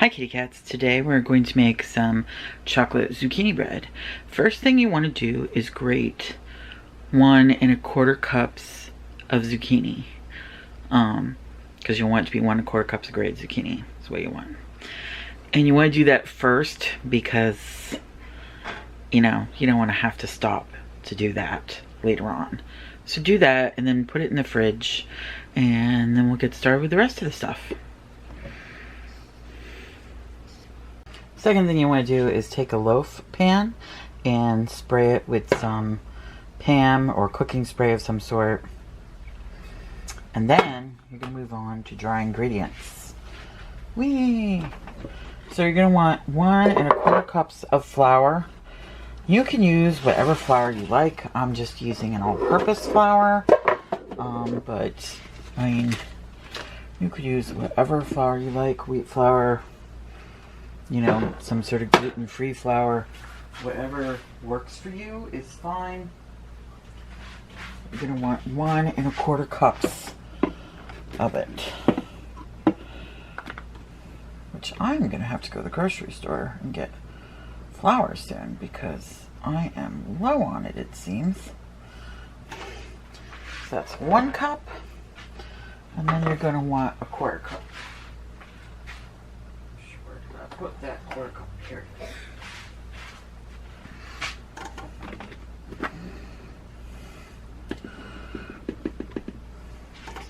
Hi kitty cats, today we're going to make some chocolate zucchini bread. First thing you want to do is grate 1 1/4 cups of zucchini. Because you want it to be 1 1/4 cups of grated zucchini. That's what you want. And you want to do that first because, you know, you don't want to have to stop to do that later on. So do that and then put it in the fridge and then we'll get started with the rest of the stuff. Second thing you want to do is take a loaf pan and spray it with some Pam or cooking spray of some sort. And then you're going to move on to dry ingredients. Whee! So you're going to want 1 1/4 cups of flour. You can use whatever flour you like. I'm just using an all-purpose flour. But, I mean, you could use whatever flour you like. Wheat flour, you know, some sort of gluten-free flour. Whatever works for you is fine. You're going to want 1 1/4 cups of it. Which I'm going to have to go to the grocery store and get flour soon because I am low on it, it seems. So that's 1 cup. And then you're going to want a 1/4 cup. Where did I put that 1/4 cup? Here it is.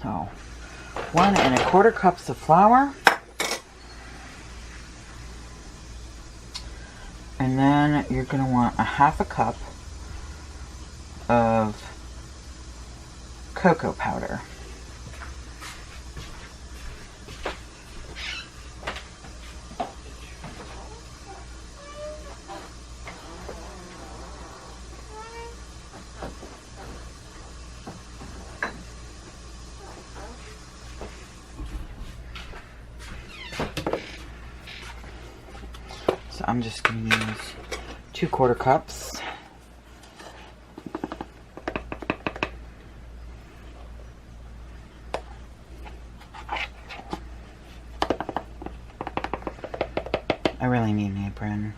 So 1 1/4 cups of flour. And then you're going to want 1/2 cup of cocoa powder. So I'm just going to use 2 1/4 cups. I really need an apron.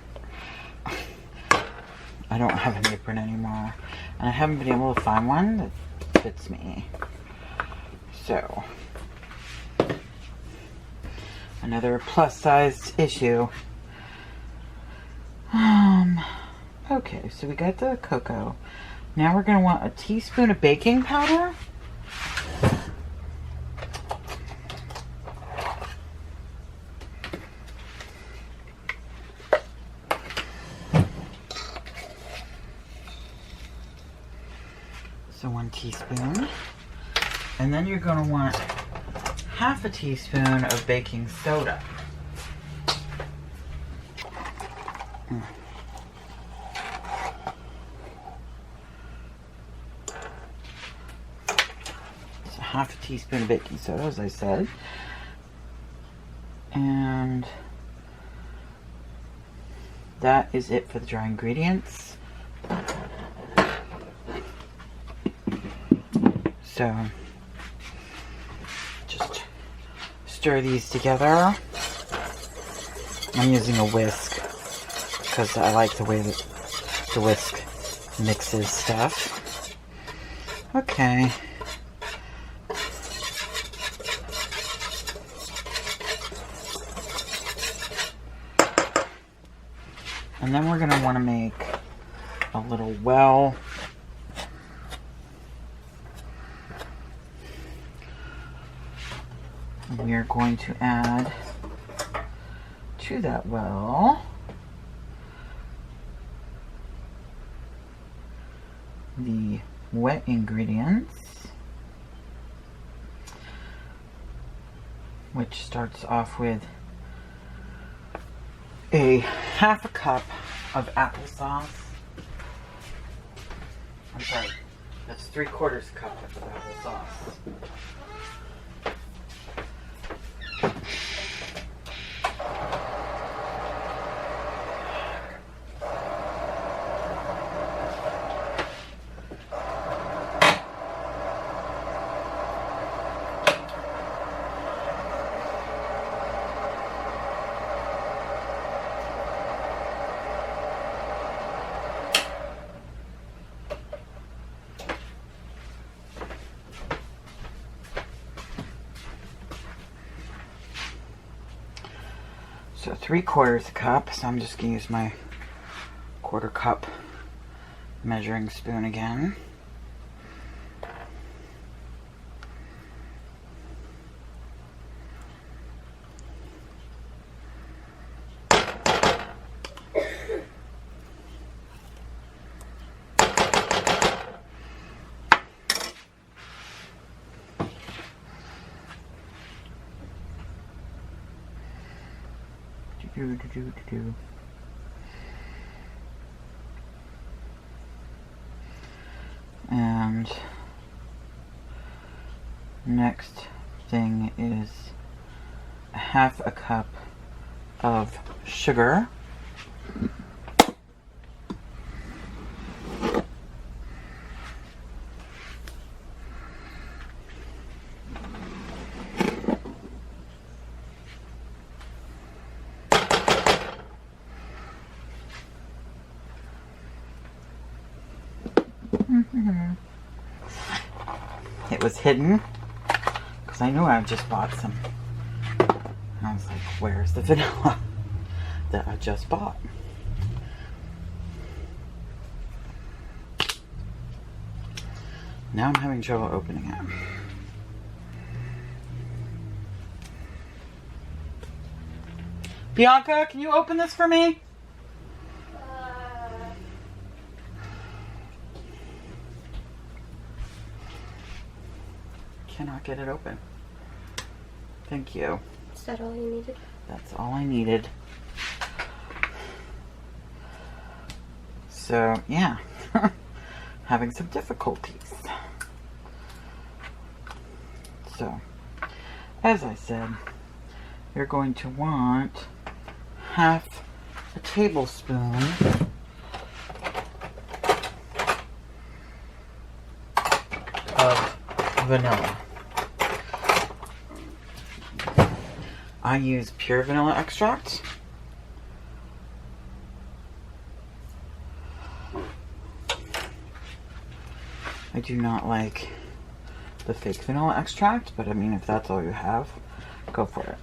I don't have an apron anymore. And I haven't been able to find one that fits me. So, another plus-sized issue. Okay, so we got the cocoa. Now we're going to want a teaspoon of baking powder. So 1 teaspoon. And then you're going to want 1/2 teaspoon of baking soda. So 1/2 teaspoon of baking soda, as I said. And that is it for the dry ingredients. So just stir these together. I'm using a whisk because I like the way that the whisk mixes stuff. Okay. And then we're going to want to make a little well. We are going to add to that well the wet ingredients, which starts off with a 1/2 cup of applesauce. I'm sorry, that's 3/4 cup of applesauce. So 3/4 cup, so I'm just going to use my 1/4 cup measuring spoon again. And next thing is 1/2 cup of sugar. It was hidden because I knew I just bought some. I was like, where's the vanilla that I just bought? Now I'm having trouble opening it. Bianca, can you open this for me? Cannot get it open. Thank you. Is that all you needed? That's all I needed. So, yeah. Having some difficulties. So, as I said, you're going to want 1/2 tablespoon of vanilla. I use pure vanilla extract. I do not like the fake vanilla extract, but I mean, if that's all you have, go for it.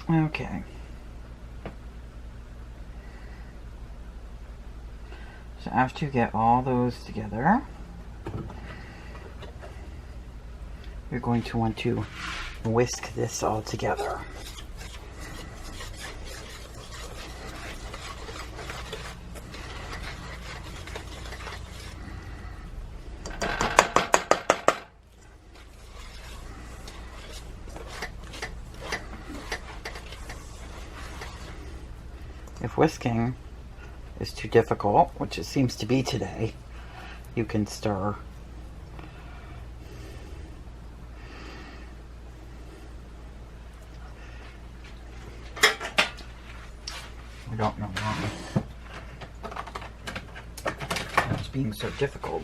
Okay. So after you get all those together, you're going to want to whisk this all together. If whisking is too difficult, which it seems to be today, you can stir. I don't know why it's being so difficult.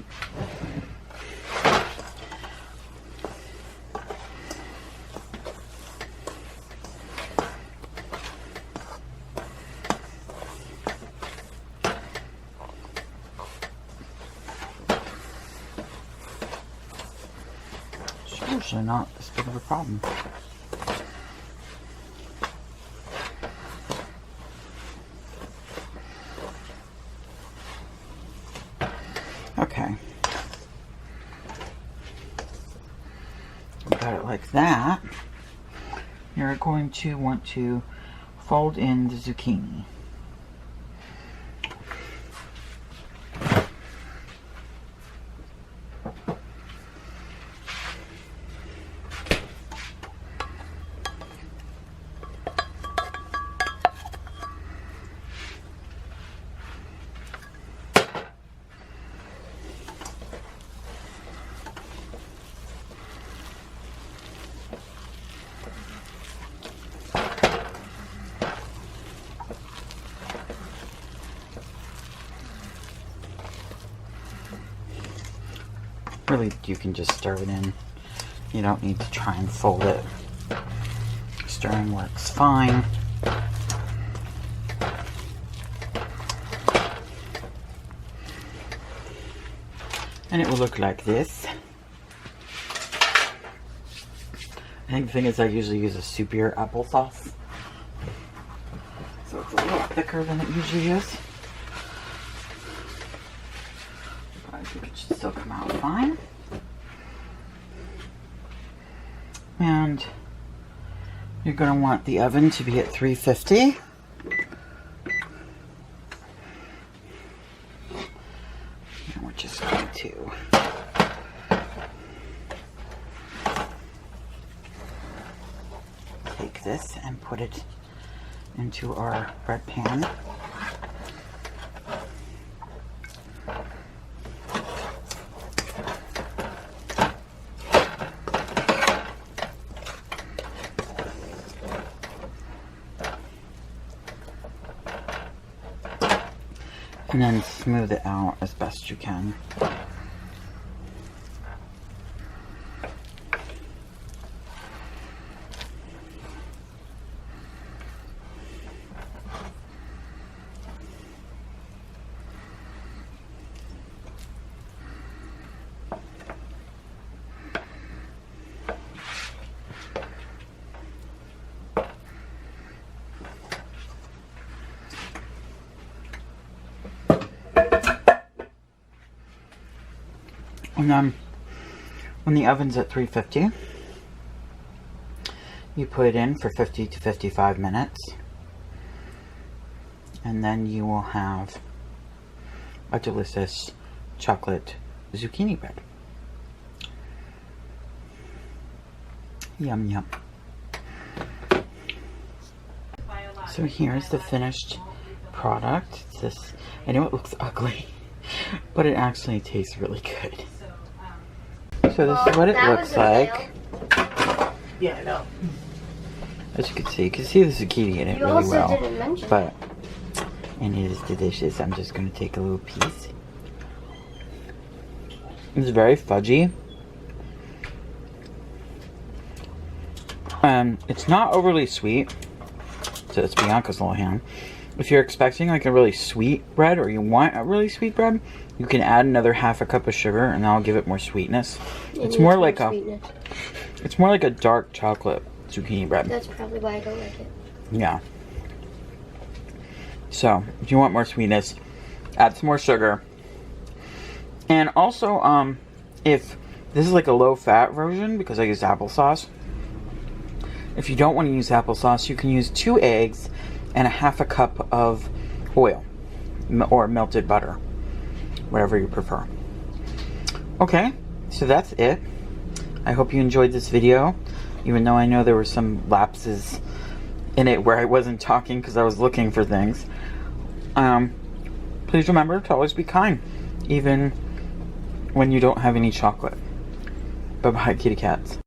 It's usually not this big of a problem. Okay. Got it like that. You're going to want to fold in the zucchini. Really, you can just stir it in. You don't need to try and fold it. Stirring works fine. And it will look like this. I think the thing is I usually use a soupier applesauce. a little thicker than it usually is. But I think it should still come out fine. And you're going to want the oven to be at 350. And we're just going to take this and put it into our bread pan. And then smooth it out as best you can. And then when the oven's at 350, you put it in for 50 to 55 minutes. And then you will have a delicious chocolate zucchini bread. Yum, yum. So here's the finished product. It's this, I know it looks ugly, but it actually tastes really good. So this is what it looks like. Yeah, I know. As you can see the zucchini in it really well. But, and it is delicious. I'm just going to take a little piece. It's very fudgy. It's not overly sweet. So it's Bianca's little hand. If you're expecting like a really sweet bread, or you want a really sweet bread, you can add another half a cup of sugar, and that'll give it more sweetness. It's more like a dark chocolate zucchini bread. That's probably why I don't like it. Yeah. So if you want more sweetness, add some more sugar. And also, if this is like a low-fat version, because I use applesauce. If you don't want to use applesauce, you can use 2 eggs and a half a cup of oil or melted butter, whatever you prefer. Okay, so that's it. I hope you enjoyed this video, even though I know there were some lapses in it where I wasn't talking because I was looking for things. Please remember to always be kind, even when you don't have any chocolate. Bye-bye, kitty cats.